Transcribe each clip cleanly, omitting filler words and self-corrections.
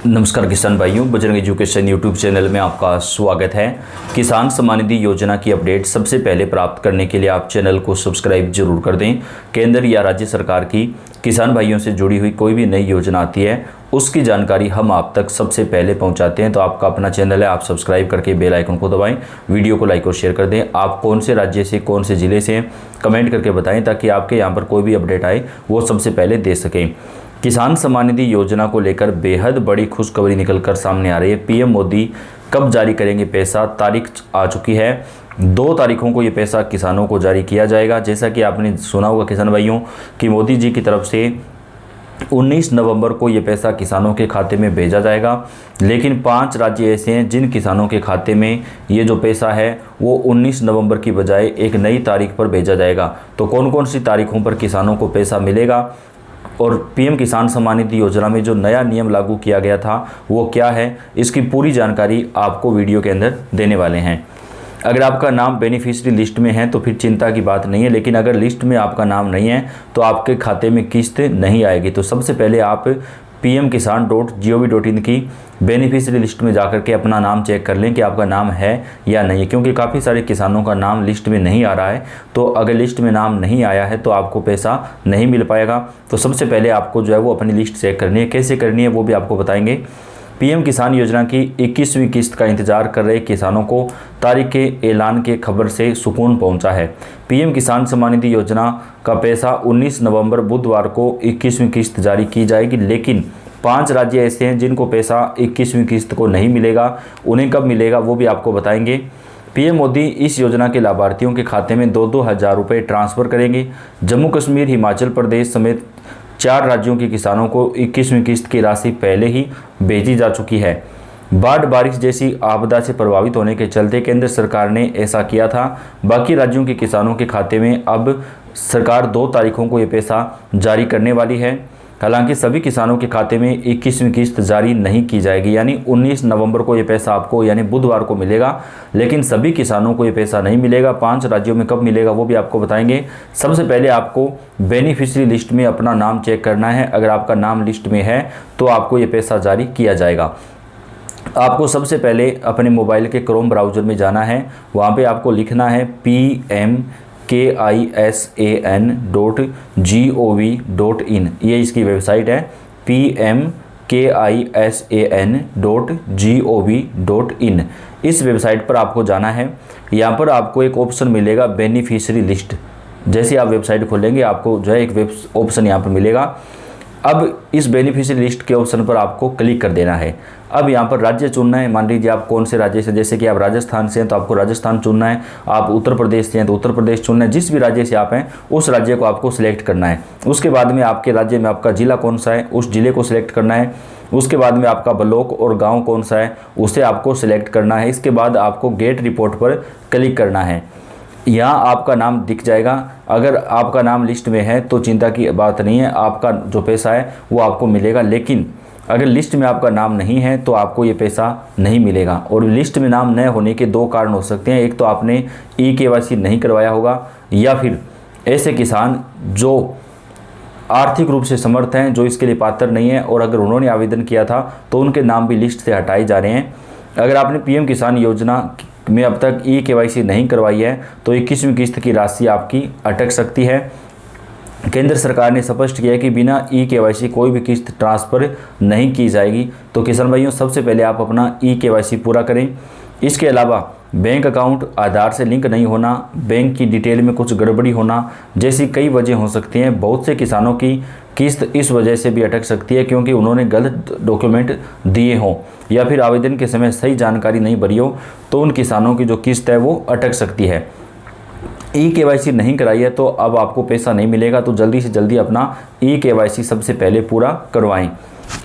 नमस्कार किसान भाइयों, बजरंग एजुकेशन यूट्यूब चैनल में आपका स्वागत है। किसान सम्मान निधि योजना की अपडेट सबसे पहले प्राप्त करने के लिए आप चैनल को सब्सक्राइब जरूर कर दें। केंद्र या राज्य सरकार की किसान भाइयों से जुड़ी हुई कोई भी नई योजना आती है उसकी जानकारी हम आप तक सबसे पहले पहुंचाते हैं। तो आपका अपना चैनल है, आप सब्सक्राइब करके बेल आइकन को दबाएं, वीडियो को लाइक और शेयर कर दें। आप कौन से राज्य से, कौन से ज़िले से कमेंट करके बताएं ताकि आपके यहाँ पर कोई भी अपडेट आए वो सबसे पहले दे सकें। किसान सम्मान निधि योजना को लेकर बेहद बड़ी खुशखबरी निकलकर सामने आ रही है। पीएम मोदी कब जारी करेंगे पैसा, तारीख आ चुकी है। 2 तारीखों को ये पैसा किसानों को जारी किया जाएगा। जैसा कि आपने सुना होगा किसान भाइयों कि मोदी जी की तरफ से 19 नवंबर को ये पैसा किसानों के खाते में भेजा जाएगा, लेकिन 5 राज्य ऐसे हैं जिन किसानों के खाते में ये जो पैसा है वो 19 नवंबर की बजाय एक नई तारीख पर भेजा जाएगा। तो कौन कौन सी तारीखों पर किसानों को पैसा मिलेगा और पीएम किसान सम्मान निधि योजना में जो नया नियम लागू किया गया था वो क्या है, इसकी पूरी जानकारी आपको वीडियो के अंदर देने वाले हैं। अगर आपका नाम बेनिफिशियरी लिस्ट में है तो फिर चिंता की बात नहीं है, लेकिन अगर लिस्ट में आपका नाम नहीं है तो आपके खाते में किस्त नहीं आएगी। तो सबसे पहले आप pmkisan.gov.in की बेनिफिशियरी लिस्ट में जाकर के अपना नाम चेक कर लें कि आपका नाम है या नहीं, क्योंकि काफ़ी सारे किसानों का नाम लिस्ट में नहीं आ रहा है। तो अगर लिस्ट में नाम नहीं आया है तो आपको पैसा नहीं मिल पाएगा। तो सबसे पहले आपको जो है वो अपनी लिस्ट चेक करनी है। कैसे करनी है वो भी आपको बताएंगे। पीएम किसान योजना की 21वीं किस्त का इंतजार कर रहे किसानों को तारीख के ऐलान के खबर से सुकून पहुंचा है। पीएम किसान सम्मान निधि योजना का पैसा 19 नवंबर बुधवार को 21वीं किस्त जारी की जाएगी, लेकिन 5 राज्य ऐसे हैं जिनको पैसा 21वीं किस्त को नहीं मिलेगा। उन्हें कब मिलेगा वो भी आपको बताएंगे। पीएम मोदी इस योजना के लाभार्थियों के खाते में 2-2 हज़ार रुपये ट्रांसफ़र करेंगे। जम्मू कश्मीर, हिमाचल प्रदेश समेत 4 राज्यों के किसानों को 21वीं किस्त की राशि पहले ही भेजी जा चुकी है। बाढ़, बारिश जैसी आपदा से प्रभावित होने के चलते केंद्र सरकार ने ऐसा किया था। बाकी राज्यों के किसानों के खाते में अब सरकार 2 तारीखों को ये पैसा जारी करने वाली है। हालांकि सभी किसानों के खाते में 21वीं किस्त जारी नहीं की जाएगी, यानी 19 नवंबर को ये पैसा आपको यानी बुधवार को मिलेगा, लेकिन सभी किसानों को ये पैसा नहीं मिलेगा। 5 राज्यों में कब मिलेगा वो भी आपको बताएंगे। सबसे पहले आपको बेनिफिशियरी लिस्ट में अपना नाम चेक करना है। अगर आपका नाम लिस्ट में है तो आपको ये पैसा जारी किया जाएगा। आपको सबसे पहले अपने मोबाइल के क्रोम ब्राउज़र में जाना है। वहाँ पर आपको लिखना है pmkisan.gov.in। ये इसकी वेबसाइट है pmkisan.gov.in। इस वेबसाइट पर आपको जाना है। यहाँ पर आपको एक ऑप्शन मिलेगा बेनिफिशियरी लिस्ट। जैसे आप वेबसाइट खोलेंगे आपको जो है एक ऑप्शन यहाँ पर मिलेगा। अब इस बेनिफिशियरी लिस्ट के ऑप्शन पर आपको क्लिक कर देना है। अब यहाँ पर राज्य चुनना है। मान लीजिए आप कौन से राज्य से, जैसे कि आप राजस्थान से हैं तो आपको राजस्थान चुनना है। आप उत्तर प्रदेश से हैं तो उत्तर प्रदेश चुनना है। जिस भी राज्य से आप हैं उस राज्य को आपको सिलेक्ट करना है। उसके बाद में आपके राज्य में आपका ज़िला कौन सा है उस ज़िले को सिलेक्ट करना है। उसके बाद में आपका ब्लॉक और गाँव कौन सा है उसे आपको सिलेक्ट करना है। इसके बाद आपको गेट रिपोर्ट पर क्लिक करना है। यहाँ आपका नाम दिख जाएगा। अगर आपका नाम लिस्ट में है तो चिंता की बात नहीं है, आपका जो पैसा है वो आपको मिलेगा। लेकिन अगर लिस्ट में आपका नाम नहीं है तो आपको ये पैसा नहीं मिलेगा। और लिस्ट में नाम न होने के 2 कारण हो सकते हैं। एक तो आपने KYC नहीं करवाया होगा, या फिर ऐसे किसान जो आर्थिक रूप से समर्थ हैं, जो इसके लिए पात्र नहीं है, और अगर उन्होंने आवेदन किया था तो उनके नाम भी लिस्ट से हटाए जा रहे हैं। अगर आपने पीएम किसान योजना में अब तक KYC नहीं करवाई है तो 21वीं किस्त की राशि आपकी अटक सकती है। केंद्र सरकार ने स्पष्ट किया है कि बिना KYC कोई भी किस्त ट्रांसफ़र नहीं की जाएगी। तो किसान भाइयों, सबसे पहले आप अपना KYC पूरा करें। इसके अलावा बैंक अकाउंट आधार से लिंक नहीं होना, बैंक की डिटेल में कुछ गड़बड़ी होना जैसी कई वजह हो सकती हैं। बहुत से किसानों की किस्त इस वजह से भी अटक सकती है क्योंकि उन्होंने गलत डॉक्यूमेंट दिए हों या फिर आवेदन के समय सही जानकारी नहीं भरी हो, तो उन किसानों की जो किस्त है वो अटक सकती है। KYC नहीं कराई है तो अब आपको पैसा नहीं मिलेगा। तो जल्दी से जल्दी अपना KYC सबसे पहले पूरा करवाएं।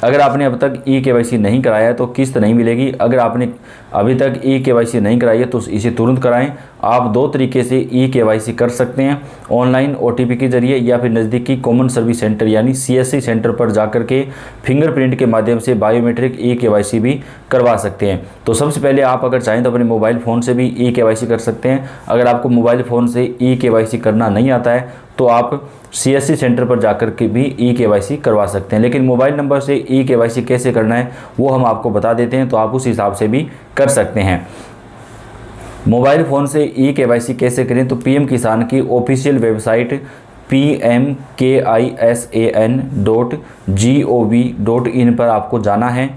अगर आपने अब तक KYC नहीं कराया है तो किस्त नहीं मिलेगी। अगर आपने अभी तक KYC नहीं कराई है तो इसे तुरंत कराएं। आप दो तरीके से ई-केवाईसी कर सकते हैं, ऑनलाइन OTP के जरिए या फिर नज़दीकी कॉमन सर्विस सेंटर यानी CSC सेंटर पर जाकर के फिंगरप्रिंट के माध्यम से बायोमेट्रिक ई-केवाईसी भी करवा सकते हैं। तो सबसे पहले आप अगर चाहें तो अपने मोबाइल फ़ोन से भी ई-केवाईसी कर सकते हैं। अगर आपको मोबाइल फ़ोन से ई-केवाईसी करना नहीं आता है तो आप CSC सेंटर पर जाकर के भी ई-केवाईसी करवा सकते हैं। लेकिन मोबाइल नंबर से ई-केवाईसी कैसे करना है वो हम आपको बता देते हैं, तो आप उस हिसाब से भी कर सकते हैं। मोबाइल फ़ोन से ई-केवाईसी कैसे करें, तो PM किसान की ऑफिशियल वेबसाइट pmkisan.gov.in पर आपको जाना है।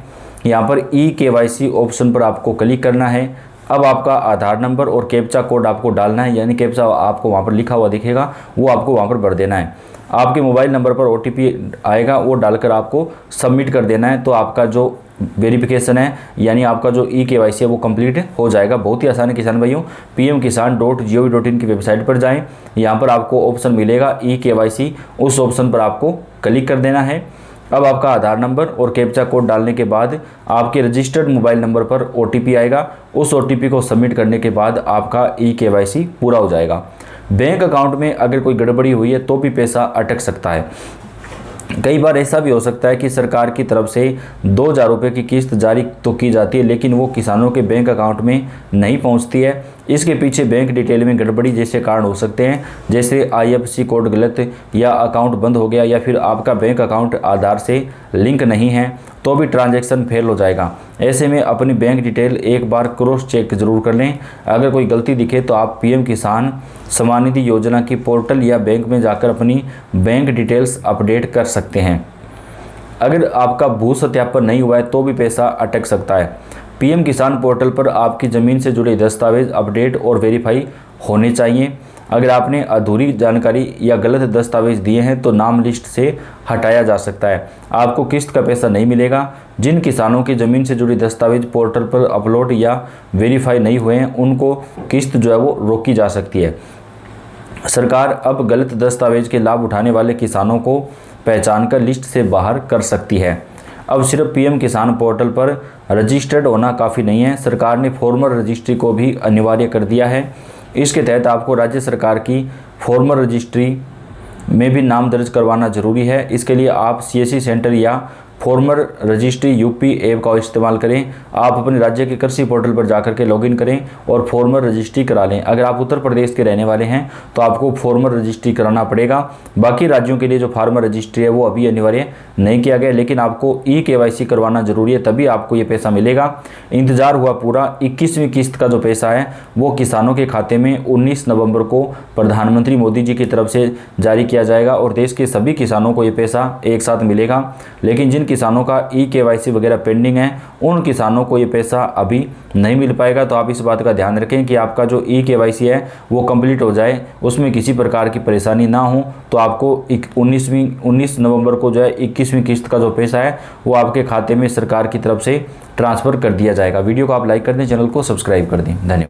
यहाँ पर ई-केवाईसी ऑप्शन पर आपको क्लिक करना है। अब आपका आधार नंबर और कैप्चा कोड आपको डालना है, यानी कैप्चा आपको वहाँ पर लिखा हुआ दिखेगा, वो आपको वहाँ पर भर देना है। आपके मोबाइल नंबर पर OTP आएगा, वो डालकर आपको सबमिट कर देना है। तो आपका जो वेरिफिकेशन है यानी आपका जो ई-केवाईसी है वो कंप्लीट हो जाएगा। बहुत ही आसान है किसान भाइयों। pmkisan.gov.in की वेबसाइट पर जाएं, यहाँ पर आपको ऑप्शन मिलेगा ई-केवाईसी, उस ऑप्शन पर आपको क्लिक कर देना है। अब आपका आधार नंबर और कैप्चा कोड डालने के बाद आपके रजिस्टर्ड मोबाइल नंबर पर OTP आएगा। उस OTP को सबमिट करने के बाद आपका ई-केवाईसी पूरा हो जाएगा। बैंक अकाउंट में अगर कोई गड़बड़ी हुई है तो भी पैसा अटक सकता है। कई बार ऐसा भी हो सकता है कि सरकार की तरफ से 2000 रुपये की किस्त जारी तो की जाती है, लेकिन वो किसानों के बैंक अकाउंट में नहीं पहुंचती है। इसके पीछे बैंक डिटेल में गड़बड़ी जैसे कारण हो सकते हैं, जैसे IFSC कोड गलत या अकाउंट बंद हो गया या फिर आपका बैंक अकाउंट आधार से लिंक नहीं है तो भी ट्रांजैक्शन फेल हो जाएगा। ऐसे में अपनी बैंक डिटेल एक बार क्रॉस चेक ज़रूर कर लें। अगर कोई गलती दिखे तो आप PM किसान सम्मान निधि योजना की पोर्टल या बैंक में जाकर अपनी बैंक डिटेल्स अपडेट कर सकते हैं। अगर आपका भू सत्यापन नहीं हुआ है तो भी पैसा अटक सकता है। PM किसान पोर्टल पर आपकी ज़मीन से जुड़े दस्तावेज अपडेट और वेरीफाई होने चाहिए। अगर आपने अधूरी जानकारी या गलत दस्तावेज दिए हैं तो नाम लिस्ट से हटाया जा सकता है। आपको किस्त का पैसा नहीं मिलेगा। जिन किसानों की ज़मीन से जुड़ी दस्तावेज पोर्टल पर अपलोड या वेरीफाई नहीं हुए हैं उनको किस्त जो है वो रोकी जा सकती है। सरकार अब गलत दस्तावेज के लाभ उठाने वाले किसानों को पहचान कर लिस्ट से बाहर कर सकती है। अब सिर्फ PM किसान पोर्टल पर रजिस्टर्ड होना काफ़ी नहीं है, सरकार ने फॉर्मर रजिस्ट्री को भी अनिवार्य कर दिया है। इसके तहत आपको राज्य सरकार की फॉर्मर रजिस्ट्री में भी नाम दर्ज करवाना जरूरी है। इसके लिए आप CSC सेंटर या फॉर्मर रजिस्ट्री UP ऐप का इस्तेमाल करें। आप अपने राज्य के कृषि पोर्टल पर जाकर के लॉगिन करें और फॉर्मर रजिस्ट्री करा लें। अगर आप उत्तर प्रदेश के रहने वाले हैं तो आपको फॉर्मर रजिस्ट्री कराना पड़ेगा। बाकी राज्यों के लिए जो फार्मर रजिस्ट्री है वो अभी अनिवार्य नहीं किया गया, लेकिन आपको ई-केवाईसी करवाना जरूरी है, तभी आपको ये पैसा मिलेगा। इंतजार हुआ पूरा। 21वीं किस्त का जो पैसा है वो किसानों के खाते में 19 नवंबर को प्रधानमंत्री मोदी जी की तरफ से जारी किया जाएगा और देश के सभी किसानों को ये पैसा एक साथ मिलेगा। लेकिन जिन किसानों का ई-केवाईसी वगैरह पेंडिंग है उन किसानों को ये पैसा अभी नहीं मिल पाएगा। तो आप इस बात का ध्यान रखें कि आपका जो ई-केवाईसी है वो कंप्लीट हो जाए, उसमें किसी प्रकार की परेशानी ना हो। तो आपको 19 नवंबर को जो है 21वीं किस्त का जो पैसा है वो आपके खाते में सरकार की तरफ से ट्रांसफ़र कर दिया जाएगा। वीडियो को आप लाइक कर दें, चैनल को सब्सक्राइब कर दें। धन्यवाद।